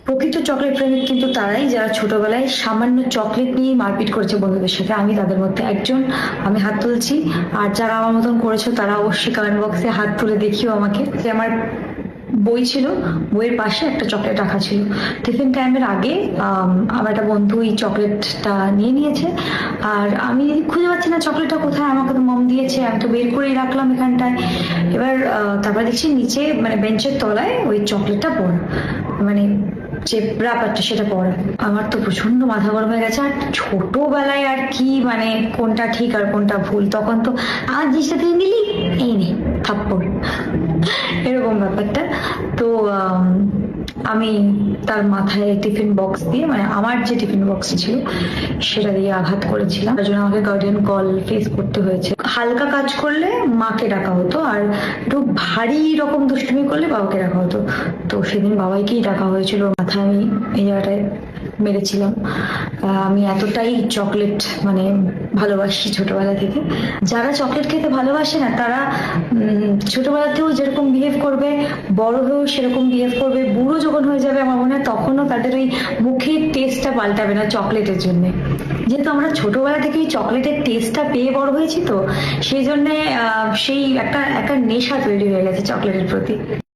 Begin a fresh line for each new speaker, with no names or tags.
প্রকৃত চকলেট প্রেমিক কিন্তু তারাই যারা ছোটবেলায় সামান্য চকলেট নিয়ে মারপিট করেছে বন্ধুদের সাথে। আমি তাদের মধ্যে একজন, আমি হাত তুলছি। আর যারা আমার মতন করেছো তারা অবশ্যই কমেন্ট বক্সে হাত তুলে দেখিও আমাকে। যে আমার বই ছিল, বইয়ের পাশে একটা চকলেট রাখা ছিল। টিফিন টাইমের আগে আমার একটা বন্ধু এই চকলেটটা নিয়ে নিয়েছে। আর আমি খুঁজে পাচ্ছি না চকলেটটা কোথায়, আমাকে তো মম দিয়েছে, আমি তো বের করেই রাখলাম এখানটায়। এবার তারপরে দেখছি নিচে মানে বেঞ্চের তলায় ওই চকলেটটা পড়া, মানে যে ব্যাপারটা সেটা পড়া। আমার তো প্রচন্ড মাথা গরম হয়ে গেছে। আর ছোটবেলায় আর কি মানে কোনটা ঠিক আর কোনটা ভুল, তখন তো আমার জিনিসটা তুই নিলি, এই নে থাপ্পড়, এরকম ব্যাপারটা। তো আমি তার মাথায় টিফিন বক্স দিয়ে, মানে আমার যে টিফিন বক্স ছিল সেটা দিয়ে আঘাত করেছিলাম। তার জন্য আমাকে গার্ডিয়ান কল ফেস করতে হয়েছে। হালকা কাজ করলে মাকে ডাকা হতো, আর একটু ভারী রকম দুষ্টুমি করলে বাবাকে ডাকা হতো। তো সেদিন বাবাইকেই ডাকা হয়েছিল। মাথায় আমি এই জায়গাটায় মেরেছিলাম। আমি এতটাই চকলেট মানে ভালোবাসি ছোটবেলা থেকে। যারা চকলেট খেতে ভালোবাসে না তারা ছোটবেলাতেও যেরকম বিহেভ করবে, বড় হয়েও সেরকম বিহেভ করবে। বুড়ো যখন হয়ে যাবে আমার মনে হয় তখনও তাদের ওই মুখের টেস্টটা পাল্টাবে না চকলেটের জন্য। যেহেতু আমরা ছোটবেলা থেকেই চকলেটের টেস্টটা পেয়ে বড় হয়েছি, তো সেই জন্য সেই একটা একটা নেশা তৈরি হয়ে গেছে চকলেটের প্রতি।